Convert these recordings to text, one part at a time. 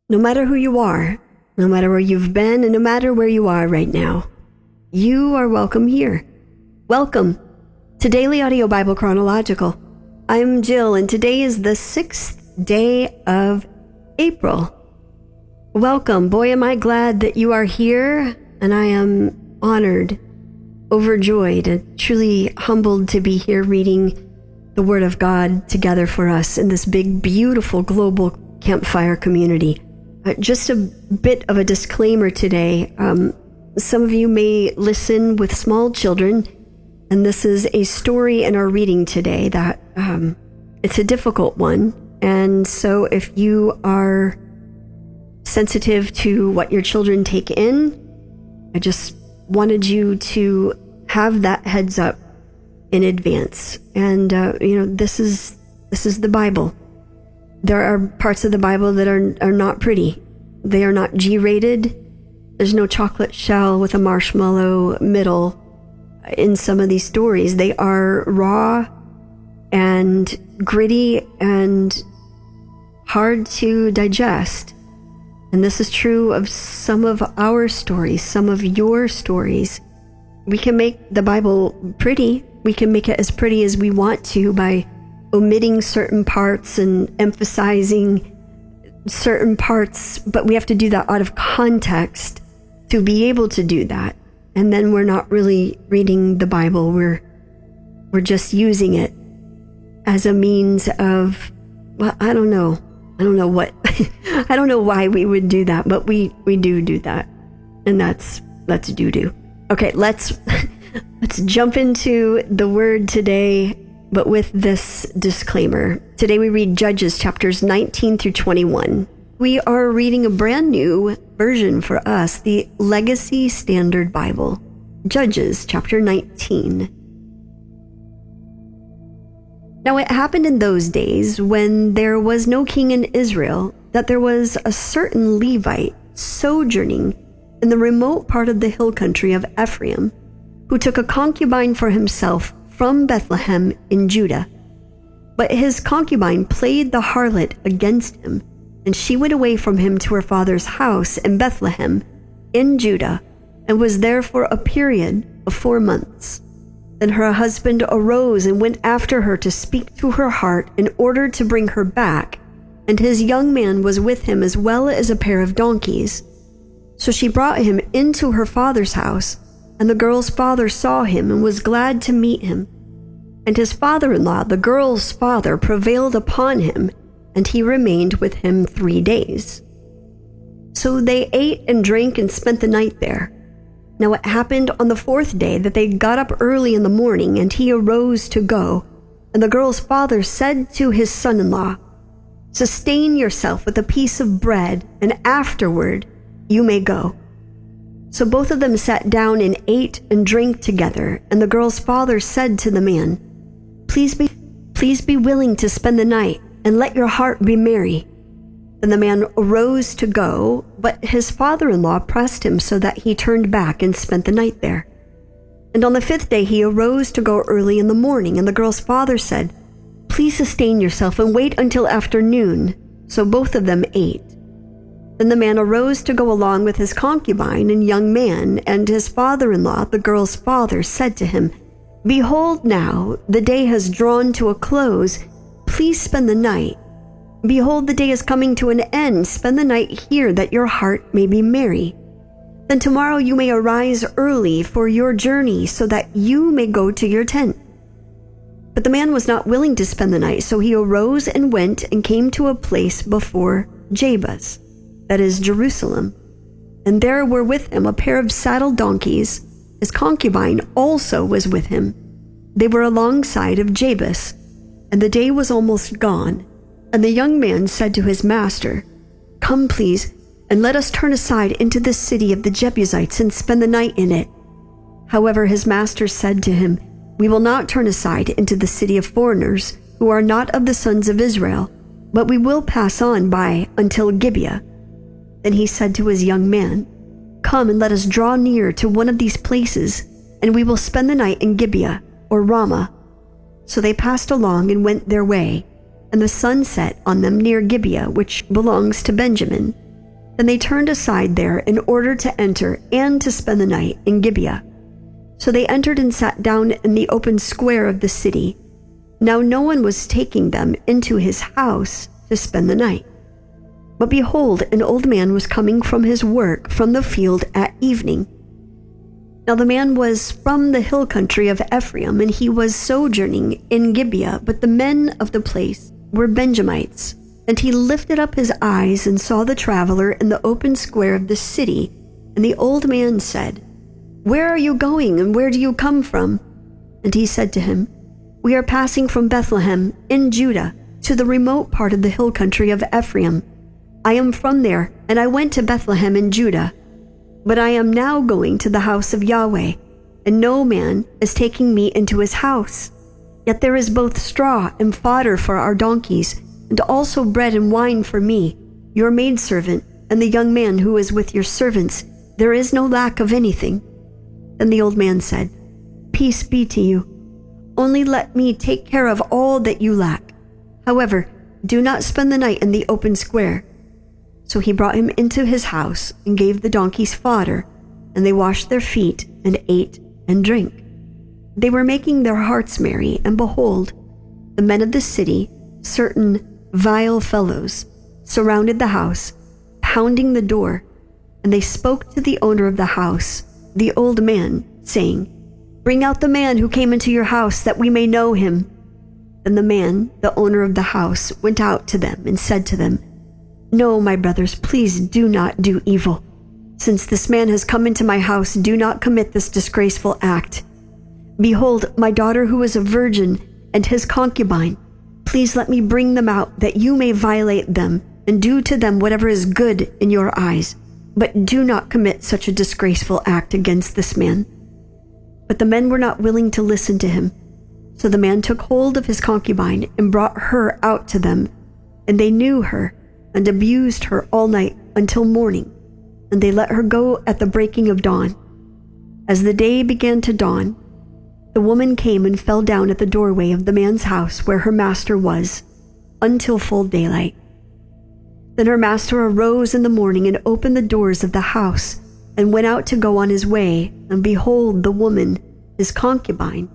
No matter who you are, no matter where you've been, and no matter where you are right now, you are welcome here. Welcome to Daily Audio Bible Chronological. I'm Jill, and today is the 6th day of April. Welcome. Boy, am I glad that you are here, and I am honored, overjoyed, and truly humbled to be here reading the Word of God together for us in this big, beautiful global campfire community. Just a bit of a disclaimer today. Some of you may listen with small children, and this is a story in our reading today that it's a difficult one. And so if you are sensitive to what your children take in, I just wanted you to have that heads up in advance. And this is the Bible. There are parts of the Bible that are not pretty. They are not G-rated. There's no chocolate shell with a marshmallow middle in some of these stories. They are raw and gritty and hard to digest. And this is true of some of our stories, some of your stories. We can make the Bible pretty. We can make it as pretty as we want to by omitting certain parts and emphasizing certain parts, but we have to do that out of context to be able to do that. And then we're not really reading the Bible. We're just using it as a means of, well, I don't know what, I don't know why we would do that, but we do that. And that's doo-doo. Okay, let's jump into the word today, but with this disclaimer. Today we read Judges chapters 19 through 21. We are reading a brand new version for us, the Legacy Standard Bible. Judges chapter 19. Now it happened in those days when there was no king in Israel that there was a certain Levite sojourning in the remote part of the hill country of Ephraim, who took a concubine for himself from Bethlehem in Judah. But his concubine played the harlot against him, and she went away from him to her father's house in Bethlehem in Judah, and was there for a period of 4 months. Then her husband arose and went after her to speak to her heart in order to bring her back, and his young man was with him as well as a pair of donkeys. So she brought him into her father's house, and the girl's father saw him and was glad to meet him. And his father-in-law, the girl's father, prevailed upon him, and he remained with him 3 days. So they ate and drank and spent the night there. Now it happened on the 4th day that they got up early in the morning, and he arose to go. And the girl's father said to his son-in-law, "Sustain yourself with a piece of bread, and afterward you may go." So both of them sat down and ate and drank together. And the girl's father said to the man, Please be willing to spend the night, and let your heart be merry." Then the man arose to go, but his father-in-law pressed him so that he turned back and spent the night there. And on the 5th day he arose to go early in the morning, and the girl's father said, "Please sustain yourself and wait until afternoon." So both of them ate. Then the man arose to go along with his concubine and young man, and his father-in-law, the girl's father, said to him, "Behold now, the day has drawn to a close. Please spend the night. Behold, the day is coming to an end. Spend the night here, that your heart may be merry. Then tomorrow you may arise early for your journey, so that you may go to your tent." But the man was not willing to spend the night, so he arose and went and came to a place before Gibeah, that is Jerusalem. And there were with him a pair of saddle donkeys. His concubine also was with him. They were alongside of Gibeah, and the day was almost gone. And the young man said to his master, "Come, please, and let us turn aside into the city of the Jebusites and spend the night in it." However, his master said to him, "We will not turn aside into the city of foreigners, who are not of the sons of Israel, but we will pass on by until Gibeah." Then he said to his young man, "Come and let us draw near to one of these places, and we will spend the night in Gibeah or Ramah." So they passed along and went their way, and the sun set on them near Gibeah, which belongs to Benjamin. Then they turned aside there in order to enter and to spend the night in Gibeah. So they entered and sat down in the open square of the city. Now no one was taking them into his house to spend the night. But behold, an old man was coming from his work from the field at evening. Now the man was from the hill country of Ephraim, and he was sojourning in Gibeah, but the men of the place were Benjamites. And he lifted up his eyes and saw the traveler in the open square of the city. And the old man said, "Where are you going, and where do you come from?" And he said to him, "We are passing from Bethlehem in Judah to the remote part of the hill country of Ephraim. I am from there, and I went to Bethlehem in Judah. But I am now going to the house of Yahweh, and no man is taking me into his house. Yet there is both straw and fodder for our donkeys, and also bread and wine for me, your maidservant, and the young man who is with your servants. There is no lack of anything." Then the old man said, "Peace be to you. Only let me take care of all that you lack. However, do not spend the night in the open square." So he brought him into his house and gave the donkeys fodder, and they washed their feet and ate and drank. They were making their hearts merry, and behold, the men of the city, certain vile fellows, surrounded the house, pounding the door, and they spoke to the owner of the house, the old man, saying, "Bring out the man who came into your house, that we may know him." Then the man, the owner of the house, went out to them and said to them, "No, my brothers, please do not do evil. Since this man has come into my house, do not commit this disgraceful act. Behold, my daughter who is a virgin and his concubine. Please let me bring them out, that you may violate them and do to them whatever is good in your eyes. But do not commit such a disgraceful act against this man." But the men were not willing to listen to him. So the man took hold of his concubine and brought her out to them. And they knew her and abused her all night until morning. And they let her go at the breaking of dawn. As the day began to dawn, the woman came and fell down at the doorway of the man's house where her master was, until full daylight. Then her master arose in the morning and opened the doors of the house and went out to go on his way. And behold, the woman, his concubine,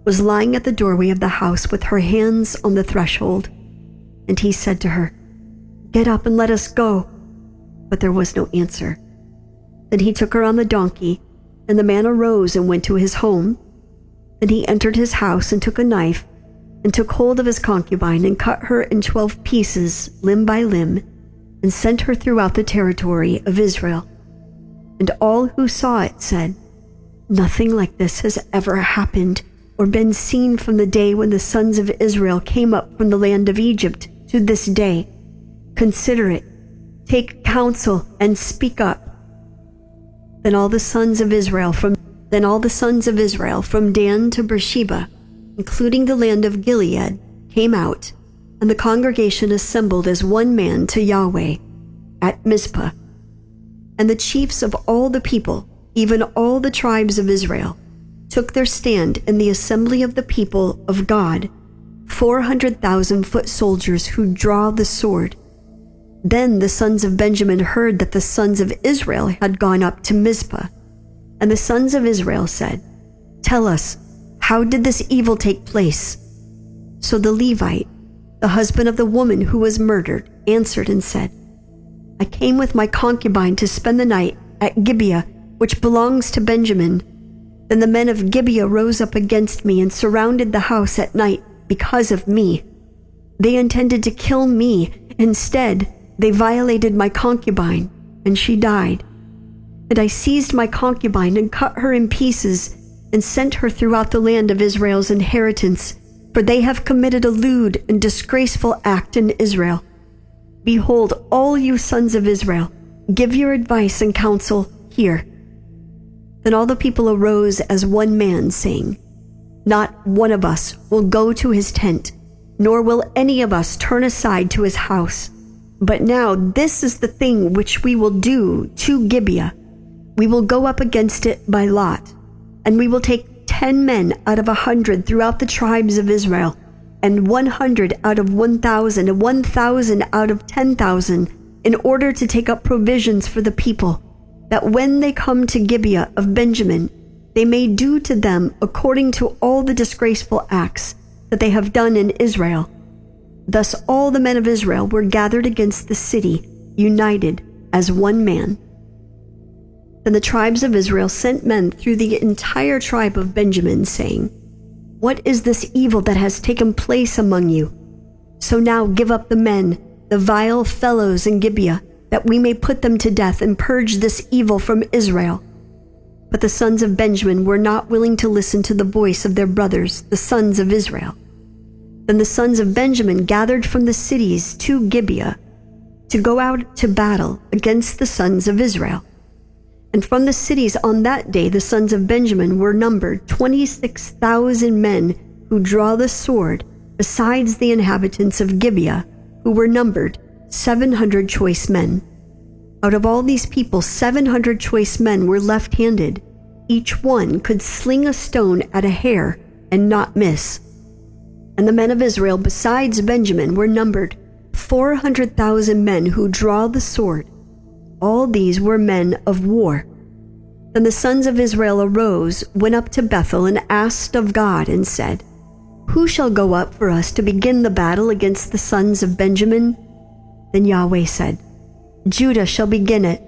was lying at the doorway of the house with her hands on the threshold. And he said to her, "Get up and let us go." But there was no answer. Then he took her on the donkey, and the man arose and went to his home. Then he entered his house and took a knife and took hold of his concubine and cut her in 12 pieces, limb by limb, and sent her throughout the territory of Israel. And all who saw it said, "Nothing like this has ever happened or been seen from the day when the sons of Israel came up from the land of Egypt to this day. Consider it, take counsel, and speak up." Then all the sons of Israel from Dan to Beersheba, including the land of Gilead, came out, and the congregation assembled as one man to Yahweh at Mizpah. And the chiefs of all the people, even all the tribes of Israel, took their stand in the assembly of the people of God, 400,000 foot soldiers who draw the sword. Then the sons of Benjamin heard that the sons of Israel had gone up to Mizpah. And the sons of Israel said, "Tell us, how did this evil take place?" So the Levite, the husband of the woman who was murdered, answered and said, "I came with my concubine to spend the night at Gibeah, which belongs to Benjamin. Then the men of Gibeah rose up against me and surrounded the house at night because of me. They intended to kill me. Instead, they violated my concubine, and she died. And I seized my concubine and cut her in pieces and sent her throughout the land of Israel's inheritance, for they have committed a lewd and disgraceful act in Israel. Behold, all you sons of Israel, give your advice and counsel here." Then all the people arose as one man, saying, "Not one of us will go to his tent, nor will any of us turn aside to his house. But now this is the thing which we will do to Gibeah. We will go up against it by lot, and we will take 10 men out of 100 throughout the tribes of Israel, and 100 out of 1,000, and 1,000 out of 10,000, in order to take up provisions for the people, that when they come to Gibeah of Benjamin, they may do to them according to all the disgraceful acts that they have done in Israel. Thus all the men of Israel were gathered against the city, united as one man. Then the tribes of Israel sent men through the entire tribe of Benjamin, saying, "What is this evil that has taken place among you? So now give up the men, the vile fellows in Gibeah, that we may put them to death and purge this evil from Israel." But the sons of Benjamin were not willing to listen to the voice of their brothers, the sons of Israel. Then the sons of Benjamin gathered from the cities to Gibeah to go out to battle against the sons of Israel. And from the cities on that day the sons of Benjamin were numbered 26,000 men who draw the sword, besides the inhabitants of Gibeah, who were numbered 700 choice men. Out of all these people 700 choice men were left-handed. Each one could sling a stone at a hair and not miss. And the men of Israel besides Benjamin were numbered 400,000 men who draw the sword. All these were men of war. Then the sons of Israel arose, went up to Bethel, and asked of God, and said, "Who shall go up for us to begin the battle against the sons of Benjamin?" Then Yahweh said, "Judah shall begin it."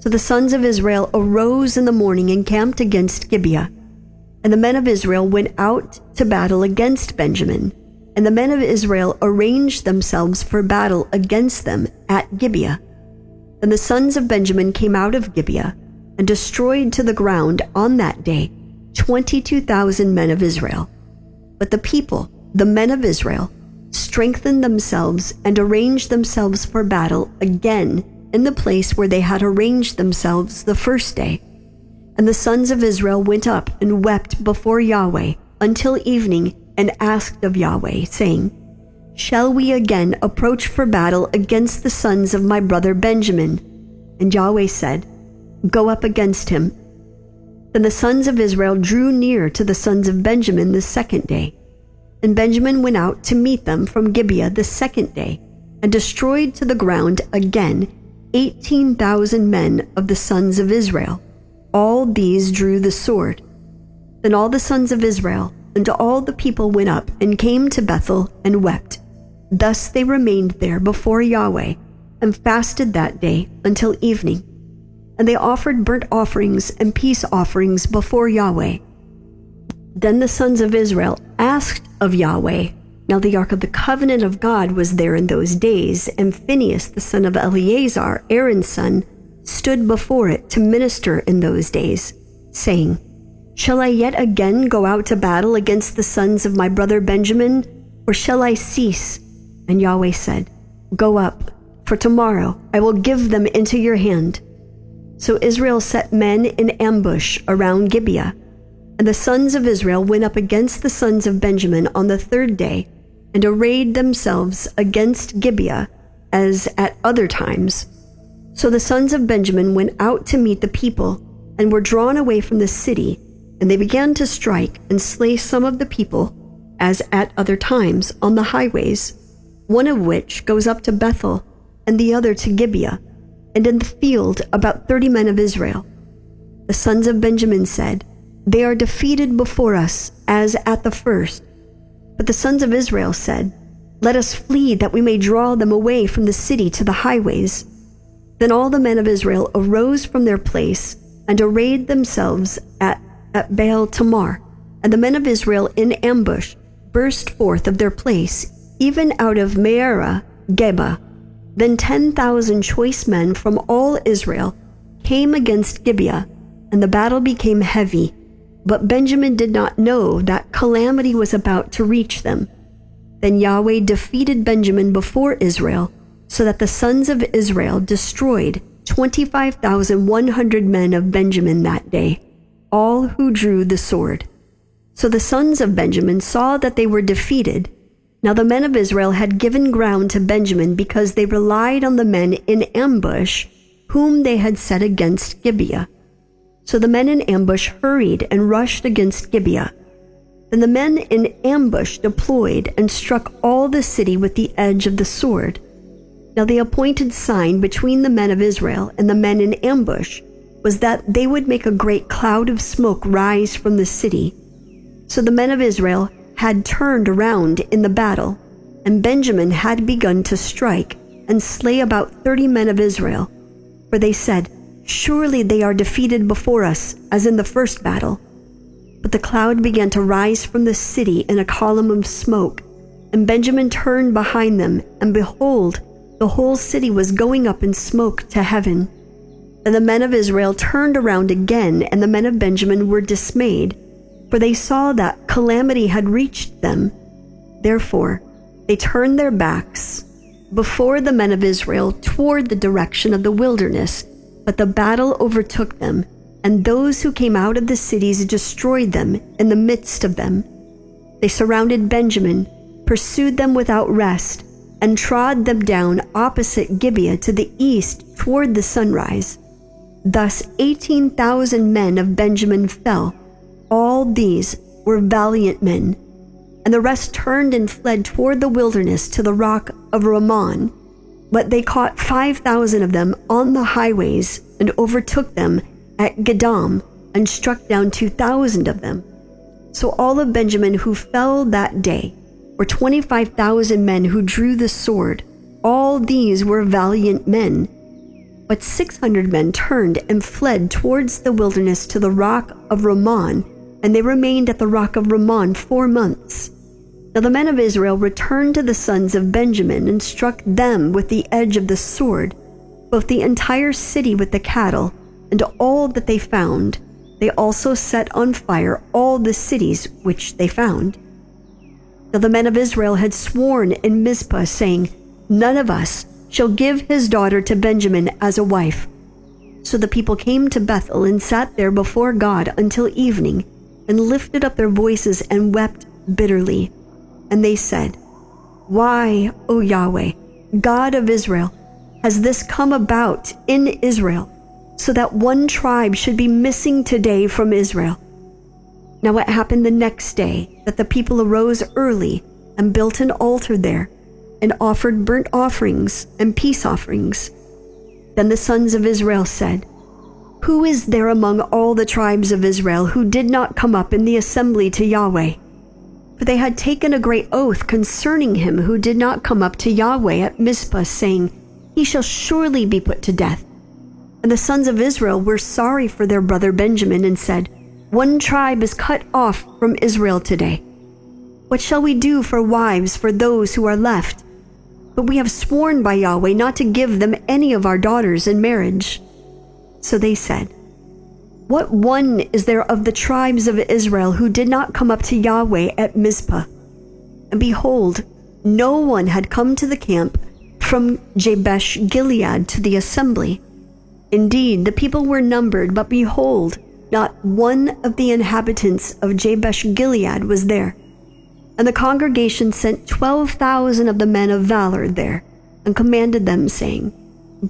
So the sons of Israel arose in the morning and camped against Gibeah. And the men of Israel went out to battle against Benjamin. And the men of Israel arranged themselves for battle against them at Gibeah. And the sons of Benjamin came out of Gibeah and destroyed to the ground on that day 22,000 men of Israel. But the people, the men of Israel, strengthened themselves and arranged themselves for battle again in the place where they had arranged themselves the first day. And the sons of Israel went up and wept before Yahweh until evening and asked of Yahweh, saying, "Shall we again approach for battle against the sons of my brother Benjamin?" And Yahweh said, "Go up against him." Then the sons of Israel drew near to the sons of Benjamin the second day. And Benjamin went out to meet them from Gibeah the second day, and destroyed to the ground again 18,000 men of the sons of Israel. All these drew the sword. Then all the sons of Israel and all the people went up and came to Bethel and wept. Thus they remained there before Yahweh and fasted that day until evening. And they offered burnt offerings and peace offerings before Yahweh. Then the sons of Israel asked of Yahweh. Now the ark of the covenant of God was there in those days, and Phinehas the son of Eleazar, Aaron's son, stood before it to minister in those days, saying, "Shall I yet again go out to battle against the sons of my brother Benjamin, or shall I cease?" And Yahweh said, "Go up, for tomorrow I will give them into your hand." So Israel set men in ambush around Gibeah. And the sons of Israel went up against the sons of Benjamin on the third day, and arrayed themselves against Gibeah as at other times. So the sons of Benjamin went out to meet the people, and were drawn away from the city, and they began to strike and slay some of the people, as at other times, on the highways, one of which goes up to Bethel, and the other to Gibeah, and in the field about 30 men of Israel. The sons of Benjamin said, "They are defeated before us, as at the first." But the sons of Israel said, "Let us flee, that we may draw them away from the city to the highways." Then all the men of Israel arose from their place, and arrayed themselves at Baal Tamar. And the men of Israel in ambush burst forth of their place, even out of Mearah Gibeah. Then 10,000 choice men from all Israel came against Gibeah, and the battle became heavy. But Benjamin did not know that calamity was about to reach them. Then Yahweh defeated Benjamin before Israel, so that the sons of Israel destroyed 25,100 men of Benjamin that day, all who drew the sword. So the sons of Benjamin saw that they were defeated. Now the men of Israel had given ground to Benjamin because they relied on the men in ambush, whom they had set against Gibeah. So the men in ambush hurried and rushed against Gibeah. Then the men in ambush deployed and struck all the city with the edge of the sword. Now the appointed sign between the men of Israel and the men in ambush was that they would make a great cloud of smoke rise from the city. So the men of Israel had turned around in the battle, and Benjamin had begun to strike and slay about 30 men of Israel. For they said, "Surely they are defeated before us, as in the first battle." But the cloud began to rise from the city in a column of smoke, and Benjamin turned behind them, and behold, the whole city was going up in smoke to heaven. And the men of Israel turned around again, and the men of Benjamin were dismayed, for they saw that calamity had reached them. Therefore, they turned their backs before the men of Israel toward the direction of the wilderness, but the battle overtook them, and those who came out of the cities destroyed them in the midst of them. They surrounded Benjamin, pursued them without rest, and trod them down opposite Gibeah to the east toward the sunrise. Thus 18,000 men of Benjamin fell. All these were valiant men. And the rest turned and fled toward the wilderness to the rock of Ramon. But they caught 5,000 of them on the highways and overtook them at Gedam and struck down 2,000 of them. So all of Benjamin who fell that day were 25,000 men who drew the sword. All these were valiant men. But 600 men turned and fled towards the wilderness to the rock of Ramon, and they remained at the rock of Ramon 4 months. Now the men of Israel returned to the sons of Benjamin and struck them with the edge of the sword, both the entire city with the cattle, and all that they found. They also set on fire all the cities which they found. Now the men of Israel had sworn in Mizpah, saying, "None of us shall give his daughter to Benjamin as a wife." So the people came to Bethel and sat there before God until evening, and lifted up their voices and wept bitterly. And they said, "Why, O Yahweh, God of Israel, has this come about in Israel, so that one tribe should be missing today from Israel?" Now it happened the next day that the people arose early and built an altar there, and offered burnt offerings and peace offerings. Then the sons of Israel said, "Who is there among all the tribes of Israel who did not come up in the assembly to Yahweh?" For they had taken a great oath concerning him who did not come up to Yahweh at Mizpah, saying, "He shall surely be put to death." And the sons of Israel were sorry for their brother Benjamin, and said, "One tribe is cut off from Israel today. What shall we do for wives for those who are left? But we have sworn by Yahweh not to give them any of our daughters in marriage." So they said, "What one is there of the tribes of Israel who did not come up to Yahweh at Mizpah?" And behold, no one had come to the camp from Jabesh Gilead to the assembly. Indeed, the people were numbered, but behold, not one of the inhabitants of Jabesh Gilead was there. And the congregation sent 12,000 of the men of valor there, and commanded them, saying,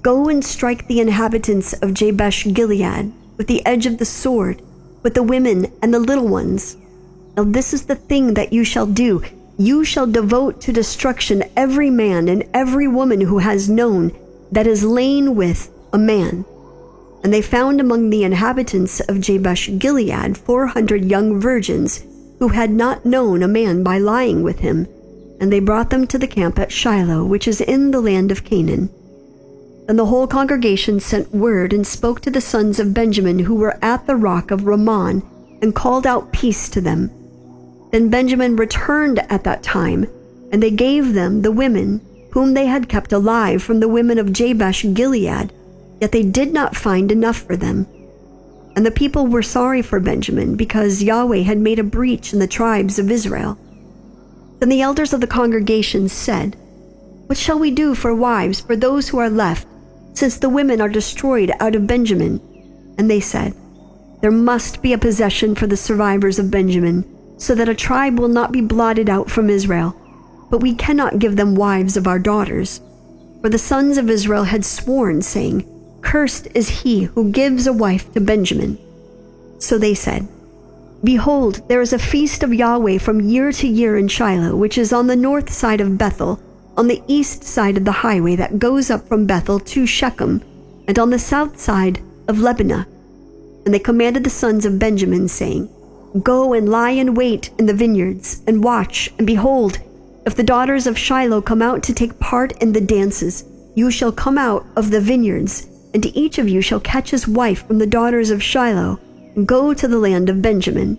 "Go and strike the inhabitants of Jabesh Gilead with the edge of the sword, with the women and the little ones. Now this is the thing that you shall do. You shall devote to destruction every man and every woman who has known that is lain with a man." And they found among the inhabitants of Jabesh Gilead 400 young virgins who had not known a man by lying with him, and they brought them to the camp at Shiloh, which is in the land of Canaan. And the whole congregation sent word and spoke to the sons of Benjamin who were at the rock of Ramon, and called out peace to them. Then Benjamin returned at that time, and they gave them the women whom they had kept alive from the women of Jabesh Gilead, yet they did not find enough for them. And the people were sorry for Benjamin, because Yahweh had made a breach in the tribes of Israel. Then the elders of the congregation said, "What shall we do for wives for those who are left, since the women are destroyed out of Benjamin?" And they said, "There must be a possession for the survivors of Benjamin, so that a tribe will not be blotted out from Israel. But we cannot give them wives of our daughters." For the sons of Israel had sworn, saying, "Cursed is he who gives a wife to Benjamin." So they said, "Behold, there is a feast of Yahweh from year to year in Shiloh, which is on the north side of Bethel, on the east side of the highway that goes up from Bethel to Shechem, and on the south side of Lebanah. And they commanded the sons of Benjamin, saying, Go and lie in wait in the vineyards, and watch, and behold, if the daughters of Shiloh come out to take part in the dances, you shall come out of the vineyards, and each of you shall catch his wife from the daughters of Shiloh, and go to the land of Benjamin.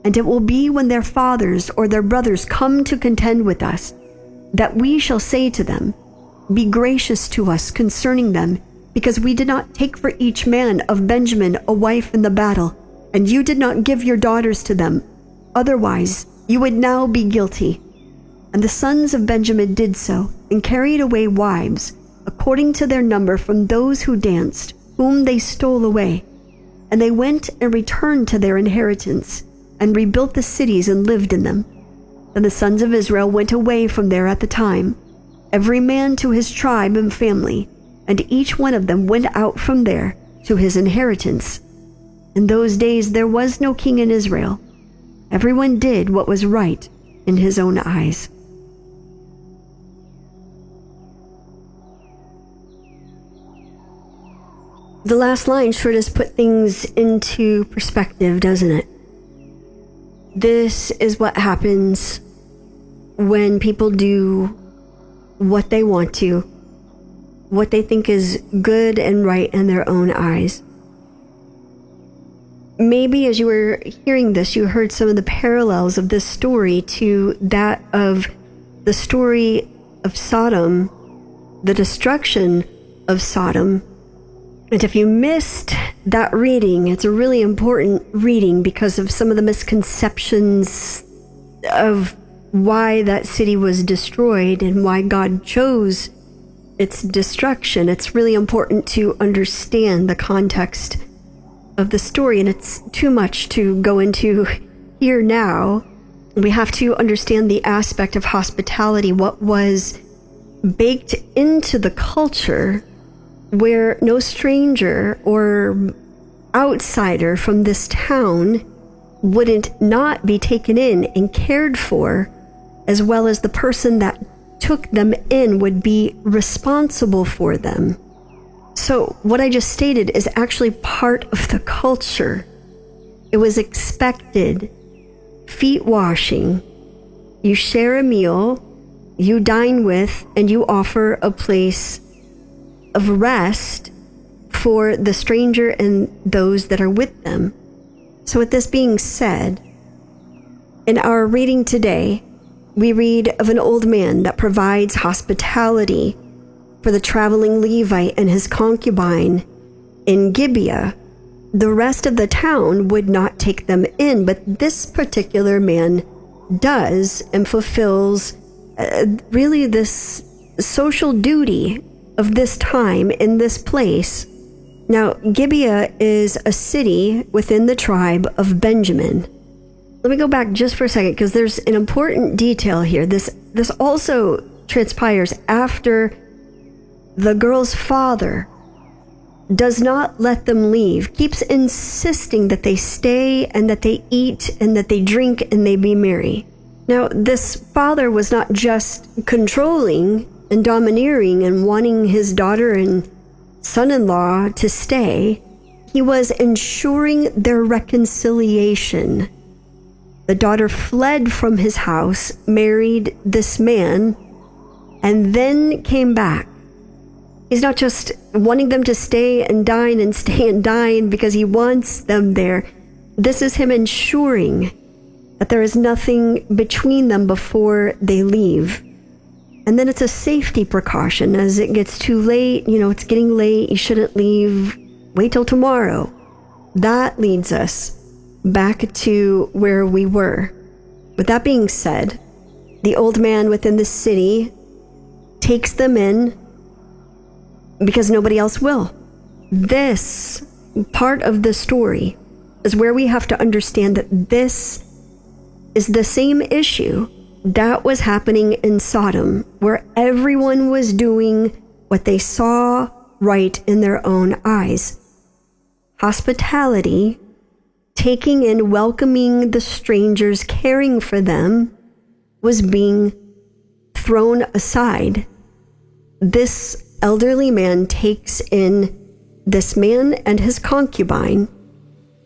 And it will be when their fathers or their brothers come to contend with us, that we shall say to them, Be gracious to us concerning them, because we did not take for each man of Benjamin a wife in the battle, and you did not give your daughters to them. Otherwise, you would now be guilty. And the sons of Benjamin did so, and carried away wives, according to their number from those who danced, whom they stole away. And they went and returned to their inheritance, and rebuilt the cities and lived in them. And the sons of Israel went away from there at the time, every man to his tribe and family, and each one of them went out from there to his inheritance. In those days there was no king in Israel. Everyone did what was right in his own eyes. The last line sure does put things into perspective, doesn't it? This is what happens when people do what they want to, what they think is good and right in their own eyes. Maybe as you were hearing this, you heard some of the parallels of this story to that of the story of Sodom, the destruction of Sodom. And if you missed that reading, it's a really important reading because of some of the misconceptions of why that city was destroyed and why God chose its destruction. It's really important to understand the context of the story, and it's too much to go into here now. We have to understand the aspect of hospitality, what was baked into the culture, where no stranger or outsider from this town wouldn't not be taken in and cared for, as well as the person that took them in would be responsible for them. So what I just stated is actually part of the culture. It was expected. Feet washing. You share a meal, you dine with, and you offer a place of rest for the stranger and those that are with them. So with this being said, in our reading today, we read of an old man that provides hospitality for the traveling Levite and his concubine in Gibeah. The rest of the town would not take them in, but this particular man does and fulfills really this social duty of this time in this place. Now, Gibeah is a city within the tribe of Benjamin. Let me go back just for a second because there's an important detail here. This also transpires after the girl's father does not let them leave, keeps insisting that they stay and that they eat and that they drink and they be merry. Now, this father was not just controlling and domineering and wanting his daughter and son-in-law to stay. He was ensuring their reconciliation. The daughter fled from his house, married this man, and then came back. He's not just wanting them to stay and dine because he wants them there. This is him ensuring that there is nothing between them before they leave. And then it's a safety precaution. As it gets too late, it's getting late, you shouldn't leave, wait till tomorrow. That leads us back to where we were. With that being said, the old man within the city takes them in because nobody else will. This part of the story is where we have to understand that this is the same issue that was happening in Sodom, where everyone was doing what they saw right in their own eyes. Hospitality, taking in, welcoming the strangers, caring for them, was being thrown aside, this elderly man takes in this man and his concubine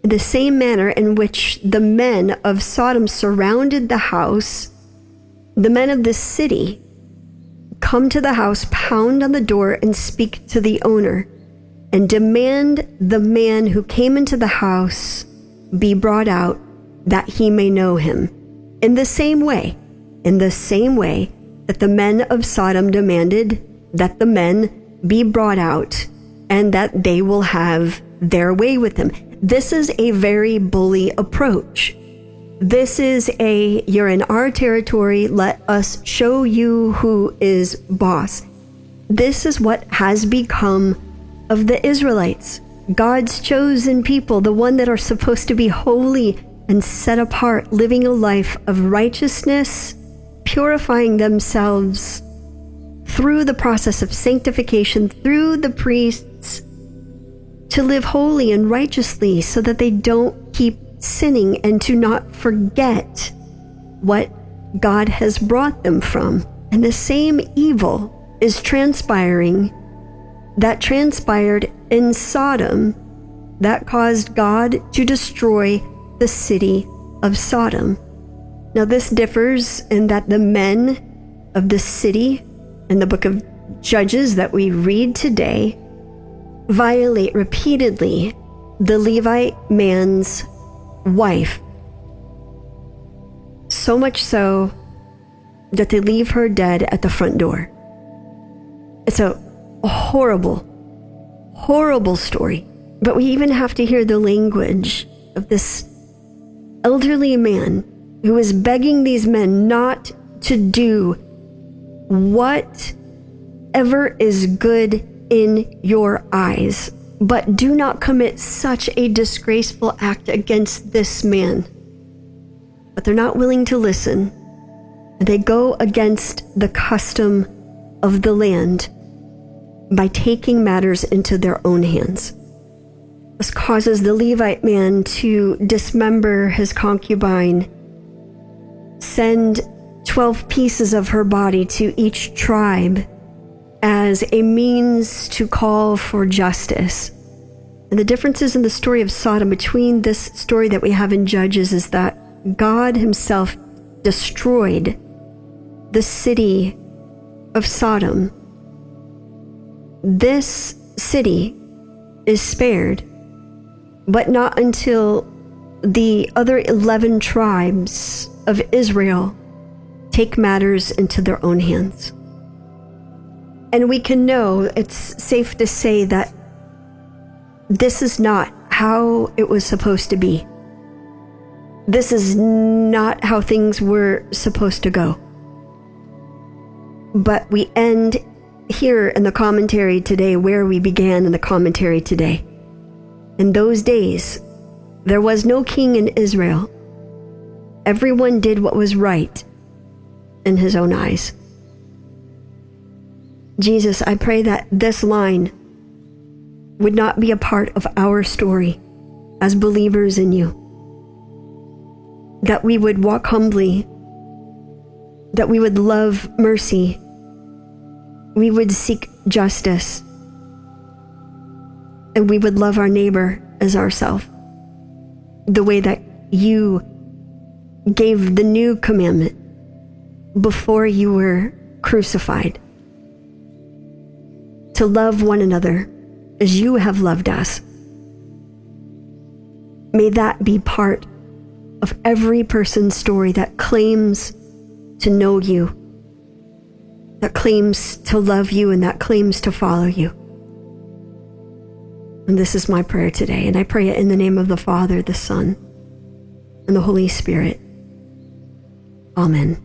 in the same manner in which the men of Sodom surrounded the house. The men of the city come to the house, pound on the door, and speak to the owner, and demand the man who came into the house be brought out, that he may know him. In the same way that the men of Sodom demanded that the men be brought out, and that they will have their way with him. This is a very bully approach. This is you're in our territory, let us show you who is boss. This is what has become of the Israelites, God's chosen people, the one that are supposed to be holy and set apart, living a life of righteousness, purifying themselves through the process of sanctification, through the priests, to live holy and righteously so that they don't keep sinning and to not forget what God has brought them from. And the same evil is transpired in Sodom that caused God to destroy the city of Sodom. Now this differs in that the men of the city in the book of Judges that we read today violate repeatedly the Levite man's wife, so much so that they leave her dead at the front door. It's a horrible, horrible story. But we even have to hear the language of this elderly man who is begging these men not to do whatever is good in your eyes, but do not commit such a disgraceful act against this man. But they're not willing to listen. They go against the custom of the land by taking matters into their own hands. This causes the Levite man to dismember his concubine, send 12 pieces of her body to each tribe as a means to call for justice. And the differences in the story of Sodom between this story that we have in Judges is that God himself destroyed the city of Sodom. This city is spared, but not until the other 11 tribes of Israel take matters into their own hands. And we can know, it's safe to say that this is not how it was supposed to be. This is not how things were supposed to go. But we end here in the commentary today where we began in the commentary today. In those days, there was no king in Israel. Everyone did what was right in his own eyes. Jesus, I pray that this line would not be a part of our story as believers in you. That we would walk humbly, that we would love mercy, we would seek justice, and we would love our neighbor as ourselves, the way that you gave the new commandment before you were crucified, to love one another as you have loved us. May that be part of every person's story that claims to know you, that claims to love you, and that claims to follow you. And this is my prayer today, and I pray it in the name of the Father, the Son, and the Holy Spirit. Amen.